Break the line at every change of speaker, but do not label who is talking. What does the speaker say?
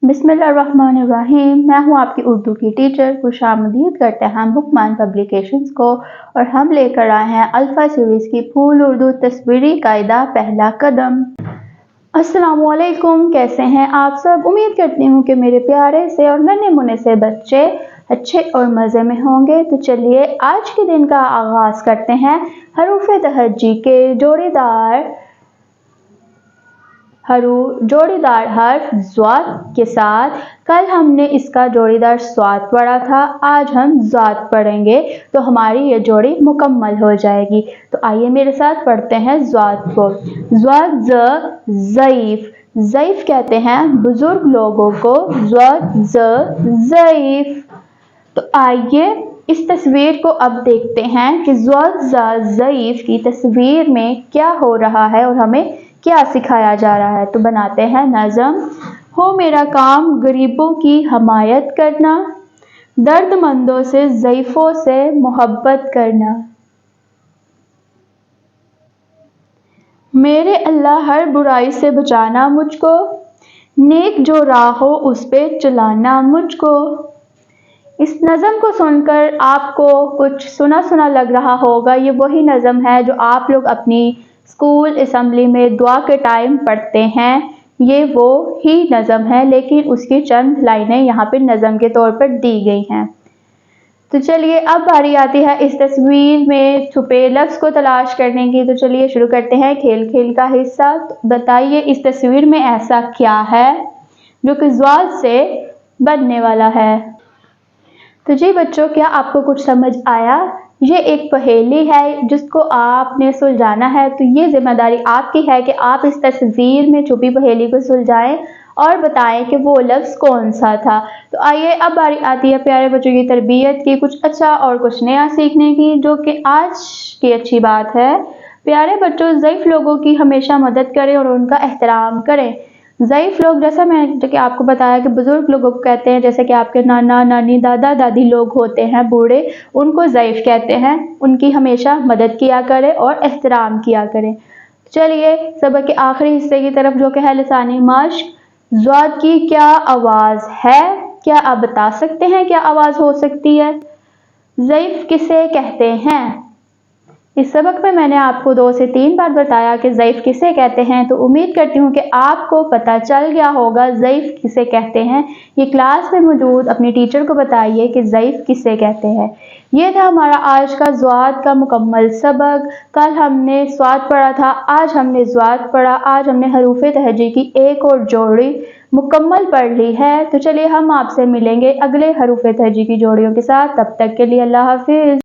बिस्मिल्लाहिर्रहमानिर्रहीम। मैं हूँ आपकी उर्दू की टीचर। खुशामदीद करते हैं हम बुकमान पब्लिकेशंस को, और हम लेकर आए हैं अल्फ़ा सीरीज़ की फूल उर्दू तस्वीरी कायदा पहला कदम। अस्सलामुअलैकुम, कैसे हैं आप सब? उम्मीद करती हूँ कि मेरे प्यारे से और नन्हे मुन्ने से बच्चे अच्छे और मज़े में होंगे। तो चलिए आज के दिन का आगाज़ करते हैं हरूफ़े तहज्जी के जोड़ीदार हर्फ ज़्वाद के साथ। कल हमने इसका जोड़ीदार स्वाद पढ़ा था, आज हम ज़ाद पढ़ेंगे तो हमारी ये जोड़ी मुकम्मल हो जाएगी। तो आइए मेरे साथ पढ़ते हैं ज़्वाद को। ज़्वाद ज़ईफ़, ज़ईफ़ कहते हैं बुजुर्ग लोगों को। ज़्वाद ज़ईफ़। तो आइए इस तस्वीर को अब देखते हैं कि ज़्वाद ज़ईफ़ की तस्वीर में क्या हो रहा है और हमें क्या सिखाया जा रहा है। तो बनाते हैं नज़म। हो मेरा काम गरीबों की हमायत करना, दर्दमंदों से ज़ईफ़ों से मोहब्बत करना। मेरे अल्लाह हर बुराई से बचाना मुझको, नेक जो राह हो उस पे चलाना मुझको। इस नज़म को सुनकर आपको कुछ सुना सुना लग रहा होगा। ये वही नज़म है जो आप लोग अपनी स्कूल असेंबली में दुआ के टाइम पढ़ते हैं। ये वो ही नज़म है, लेकिन उसकी चंद लाइनें यहाँ पे नज़म के तौर पर दी गई हैं। तो चलिए अब बारी आती है इस तस्वीर में छुपे लफ्ज़ को तलाश करने की। तो चलिए शुरू करते हैं खेल खेल का हिस्सा। तो बताइए इस तस्वीर में ऐसा क्या है जो कि ज़्वाद से बनने वाला है। तो जी बच्चों, क्या आपको कुछ समझ आया? ये एक पहेली है जिसको आपने सुलझाना है। तो ये जिम्मेदारी आपकी है कि आप इस तस्वीर में छुपी पहेली को सुलझाएं और बताएं कि वो लफ्ज़ कौन सा था। तो आइए अब बारी आती है प्यारे बच्चों की तरबियत की, कुछ अच्छा और कुछ नया सीखने की, जो कि आज की अच्छी बात है। प्यारे बच्चों, ज़ईफ़ लोगों की हमेशा मदद करें और उनका एहतराम करें। ज़ईफ़ लोग, जैसा मैं जो कि आपको बताया कि बुज़ुर्ग लोगों को कहते हैं, जैसे कि आपके नाना नानी दादा दादी लोग होते हैं बूढ़े, उनको ज़ईफ़ कहते हैं। उनकी हमेशा मदद किया करें और एहतराम किया करें। चलिए सबक के आखिरी हिस्से की तरफ, जो कि है लिसानी मश्क। ज़्वाद की क्या आवाज़ है? क्या आप बता सकते हैं क्या आवाज़ हो सकती है? ज़ईफ़ किसे कहते हैं? इस सबक में मैंने आपको 2 से 3 बार बताया कि ज़ईफ़ किसे कहते हैं। तो उम्मीद करती हूँ कि आपको पता चल गया होगा ज़ईफ़ किसे कहते हैं। ये क्लास में मौजूद अपनी टीचर को बताइए कि ज़ईफ़ किसे कहते हैं। ये था हमारा आज का ज़्वाद का मुकम्मल सबक। कल हमने स्वाद पढ़ा था, आज हमने ज़्वाद पढ़ा। आज हमने हरूफ़े तहज्जी की एक और जोड़ी मुकम्मल पढ़ ली है। तो चलिए हम आपसे मिलेंगे अगले हरूफ़े तहज्जी की जोड़ियों के साथ। तब तक के लिए अल्लाह हाफ़िज़।